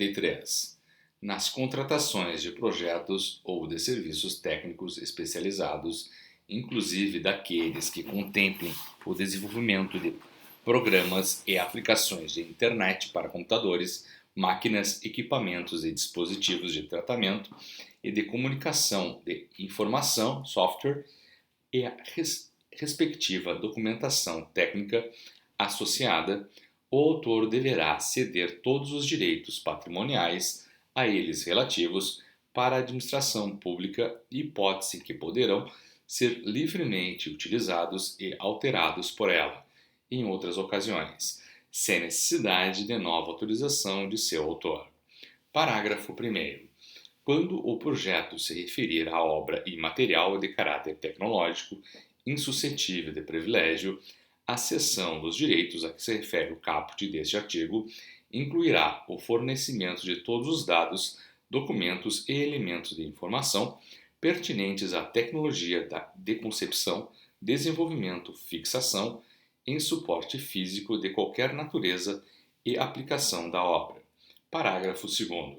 D3. Nas contratações de projetos ou de serviços técnicos especializados, inclusive daqueles que contemplem o desenvolvimento de programas e aplicações de internet para computadores, máquinas, equipamentos e dispositivos de tratamento e de comunicação de informação, software, e a respectiva documentação técnica associada, o autor deverá ceder todos os direitos patrimoniais a eles relativos para a administração pública, hipótese em que poderão ser livremente utilizados e alterados por ela, em outras ocasiões, sem necessidade de nova autorização de seu autor. Parágrafo 1º. Quando o projeto se referir a obra imaterial de caráter tecnológico, insuscetível de privilégio, a cessão dos direitos a que se refere o caput deste artigo incluirá o fornecimento de todos os dados, documentos e elementos de informação pertinentes à tecnologia de concepção, desenvolvimento, fixação em suporte físico de qualquer natureza e aplicação da obra. Parágrafo 2º.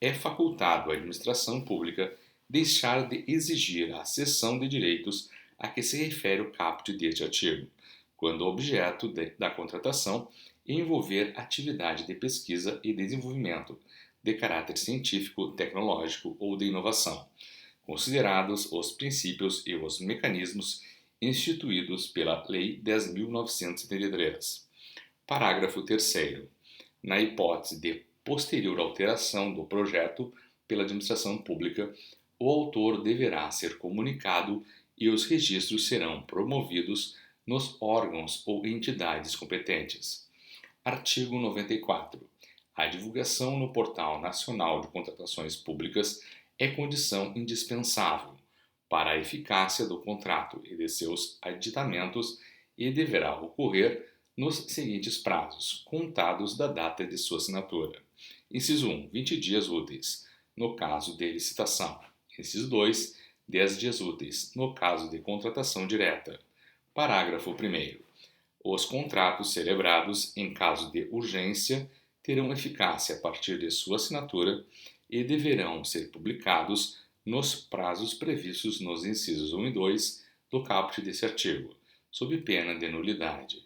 É facultado à administração pública deixar de exigir a cessão de direitos a que se refere o caput deste artigo, quando o objeto da contratação envolver atividade de pesquisa e desenvolvimento de caráter científico, tecnológico ou de inovação, considerados os princípios e os mecanismos instituídos pela Lei 10.973. Parágrafo 3º. Na hipótese de posterior alteração do projeto pela administração pública, o autor deverá ser comunicado e os registros serão promovidos nos órgãos ou entidades competentes. Artigo 94. A divulgação no Portal Nacional de Contratações Públicas é condição indispensável para a eficácia do contrato e de seus aditamentos e deverá ocorrer nos seguintes prazos, contados da data de sua assinatura. Inciso 1, 20 dias úteis, no caso de licitação. Inciso 2, 10 dias úteis, no caso de contratação direta. Parágrafo 1º. Os contratos celebrados em caso de urgência terão eficácia a partir de sua assinatura e deverão ser publicados nos prazos previstos nos incisos 1 e 2 do caput desse artigo, sob pena de nulidade.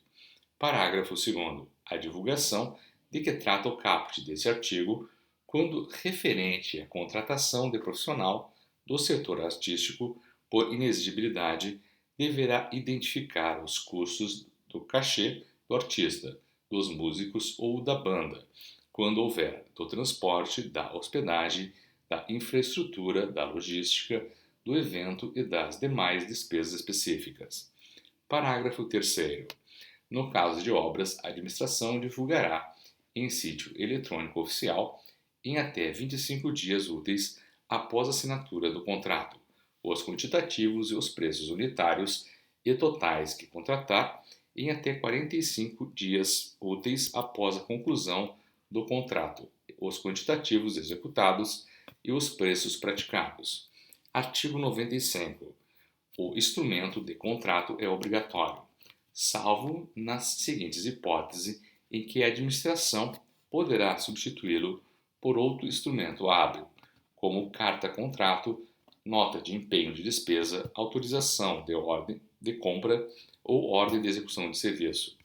Parágrafo 2º. A divulgação de que trata o caput desse artigo, quando referente à contratação de profissional do setor artístico por inexigibilidade, deverá identificar os custos do cachê do artista, dos músicos ou da banda, quando houver do transporte, da hospedagem, da infraestrutura, da logística, do evento e das demais despesas específicas. Parágrafo 3º. No caso de obras, a administração divulgará em sítio eletrônico oficial, em até 25 dias úteis após a assinatura do contrato, os quantitativos e os preços unitários e totais que contratar, em até 45 dias úteis após a conclusão do contrato, os quantitativos executados e os preços praticados. Artigo 95. O instrumento de contrato é obrigatório, salvo nas seguintes hipóteses em que a administração poderá substituí-lo por outro instrumento hábil, como carta-contrato, nota de empenho de despesa, autorização de ordem de compra ou ordem de execução de serviço.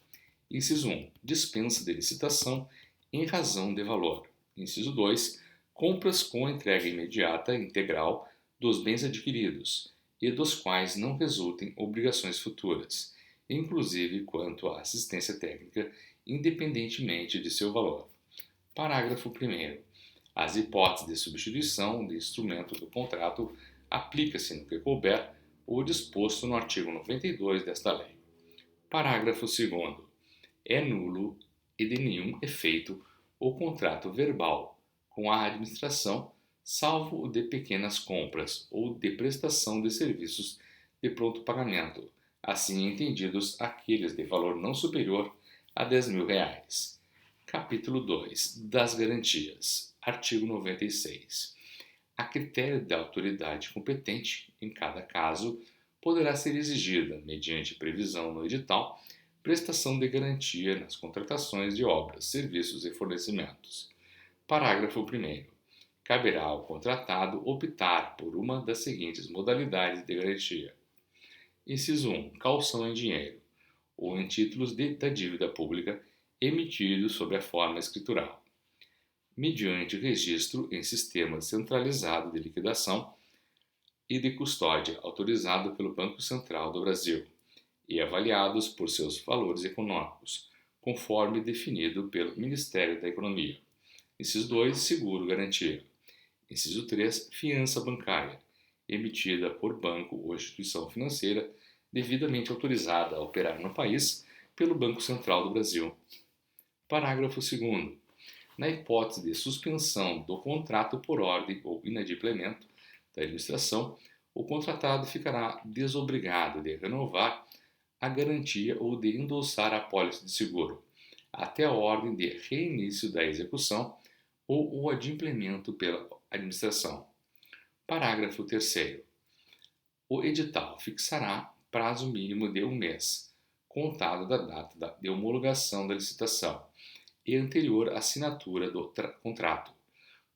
Inciso 1. Dispensa de licitação em razão de valor. Inciso 2. Compras com entrega imediata integral dos bens adquiridos e dos quais não resultem obrigações futuras, inclusive quanto à assistência técnica, independentemente de seu valor. Parágrafo 1º. As hipóteses de substituição de instrumento do contrato aplica-se no que couber o disposto no artigo 92 desta lei. Parágrafo 2º. É nulo e de nenhum efeito o contrato verbal com a administração, salvo o de pequenas compras ou de prestação de serviços de pronto pagamento, assim entendidos aqueles de valor não superior a R$ 10.000. Capítulo 2. Das garantias. Artigo 96. A critério da autoridade competente, em cada caso, poderá ser exigida, mediante previsão no edital, prestação de garantia nas contratações de obras, serviços e fornecimentos. Parágrafo 1º. Caberá ao contratado optar por uma das seguintes modalidades de garantia. Inciso 1. Caução em dinheiro ou em títulos da dívida pública emitidos sob a forma escritural, mediante registro em sistema centralizado de liquidação e de custódia autorizado pelo Banco Central do Brasil e avaliados por seus valores econômicos, conforme definido pelo Ministério da Economia. Inciso 2. Seguro garantia. Inciso 3. Fiança bancária, emitida por banco ou instituição financeira devidamente autorizada a operar no país pelo Banco Central do Brasil. Parágrafo 2º. Na hipótese de suspensão do contrato por ordem ou inadimplemento da administração, o contratado ficará desobrigado de renovar a garantia ou de endossar a apólice de seguro, até a ordem de reinício da execução ou o adimplemento pela administração. Parágrafo 3º. O edital fixará prazo mínimo de 1 mês, contado da data de homologação da licitação e anterior à assinatura do contrato,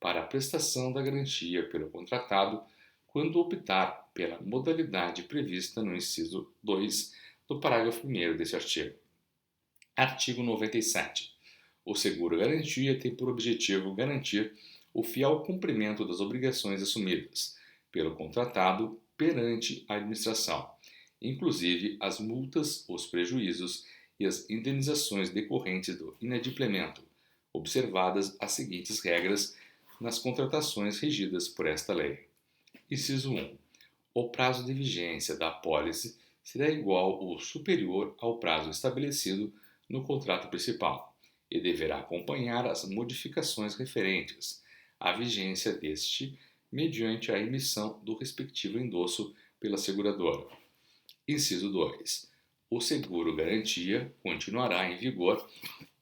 para a prestação da garantia pelo contratado quando optar pela modalidade prevista no inciso 2 do parágrafo 1º deste artigo. Artigo 97. O seguro-garantia tem por objetivo garantir o fiel cumprimento das obrigações assumidas pelo contratado perante a administração, inclusive as multas, os prejuízos e as indenizações decorrentes do inadimplemento, observadas as seguintes regras nas contratações regidas por esta lei. Inciso 1. O prazo de vigência da apólice será igual ou superior ao prazo estabelecido no contrato principal e deverá acompanhar as modificações referentes à vigência deste mediante a emissão do respectivo endosso pela seguradora. Inciso 2. O seguro-garantia continuará em vigor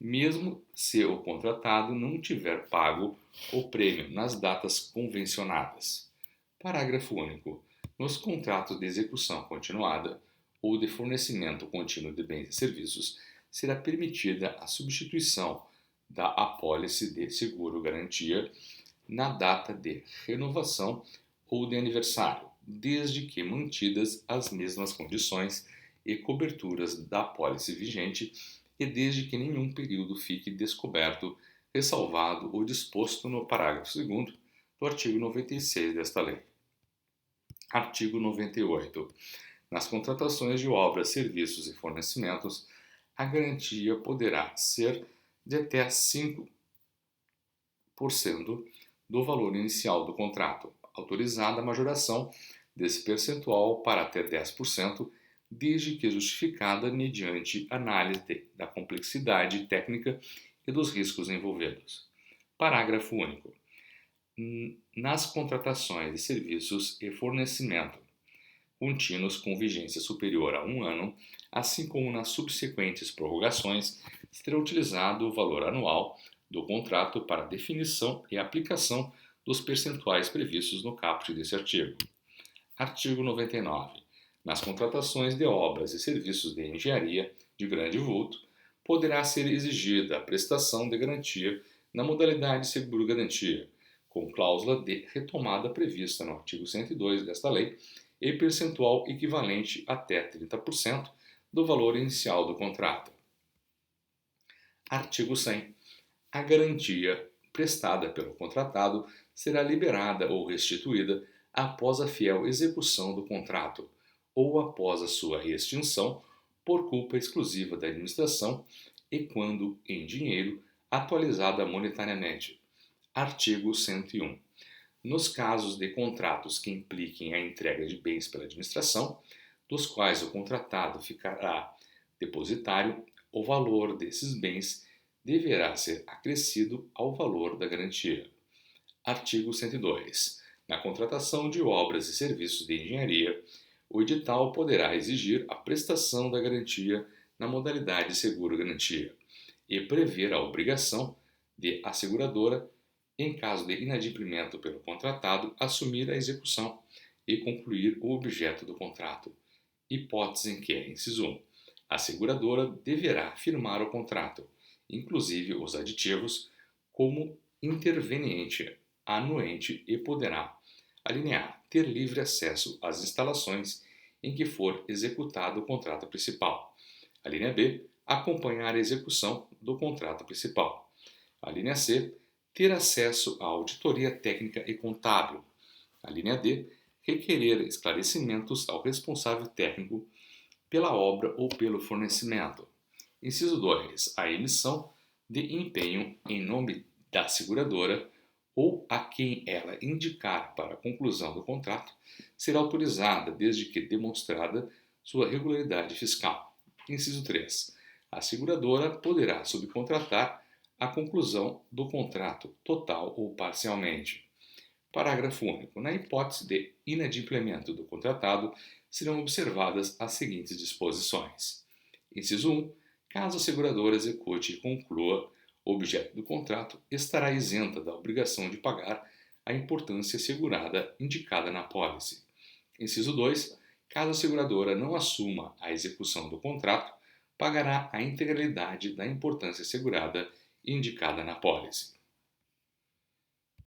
mesmo se o contratado não tiver pago o prêmio nas datas convencionadas. Parágrafo único. Nos contratos de execução continuada ou de fornecimento contínuo de bens e serviços, será permitida a substituição da apólice de seguro-garantia na data de renovação ou de aniversário, desde que mantidas as mesmas condições e coberturas da apólice vigente e desde que nenhum período fique descoberto, ressalvado ou disposto no parágrafo 2º do artigo 96 desta lei. Artigo 98. Nas contratações de obras, serviços e fornecimentos, a garantia poderá ser de até 5% do valor inicial do contrato, autorizada a majoração desse percentual para até 10%, desde que justificada mediante análise da complexidade técnica e dos riscos envolvidos. Parágrafo único. Nas contratações de serviços e fornecimento contínuos com vigência superior a 1 ano, assim como nas subsequentes prorrogações, será utilizado o valor anual do contrato para definição e aplicação dos percentuais previstos no caput desse artigo. Artigo 99. Nas contratações de obras e serviços de engenharia de grande vulto, poderá ser exigida a prestação de garantia na modalidade seguro-garantia, com cláusula de retomada prevista no artigo 102 desta lei e percentual equivalente até 30% do valor inicial do contrato. Artigo 100. A garantia prestada pelo contratado será liberada ou restituída após a fiel execução do contrato ou após a sua extinção por culpa exclusiva da administração e quando em dinheiro atualizada monetariamente. Artigo 101. Nos casos de contratos que impliquem a entrega de bens pela administração, dos quais o contratado ficará depositário, o valor desses bens deverá ser acrescido ao valor da garantia. Artigo 102. Na contratação de obras e serviços de engenharia, o edital poderá exigir a prestação da garantia na modalidade seguro-garantia e prever a obrigação de a seguradora, em caso de inadimplemento pelo contratado, assumir a execução e concluir o objeto do contrato, hipótese em que, inciso 1, a seguradora deverá firmar o contrato, inclusive os aditivos, como interveniente anuente e poderá, a linha A, ter livre acesso às instalações em que for executado o contrato principal. A linha B, acompanhar a execução do contrato principal. A linha C, ter acesso à auditoria técnica e contábil. A linha D, requerer esclarecimentos ao responsável técnico pela obra ou pelo fornecimento. Inciso 2. A emissão de empenho em nome da seguradora ou a quem ela indicar para a conclusão do contrato será autorizada desde que demonstrada sua regularidade fiscal. Inciso 3. A seguradora poderá subcontratar a conclusão do contrato total ou parcialmente. Parágrafo único. Na hipótese de inadimplemento do contratado, serão observadas as seguintes disposições. Inciso 1. Caso a seguradora execute e conclua o objeto do contrato, estará isenta da obrigação de pagar a importância segurada indicada na apólice. Inciso 2. Caso a seguradora não assuma a execução do contrato, pagará a integralidade da importância segurada indicada na apólice.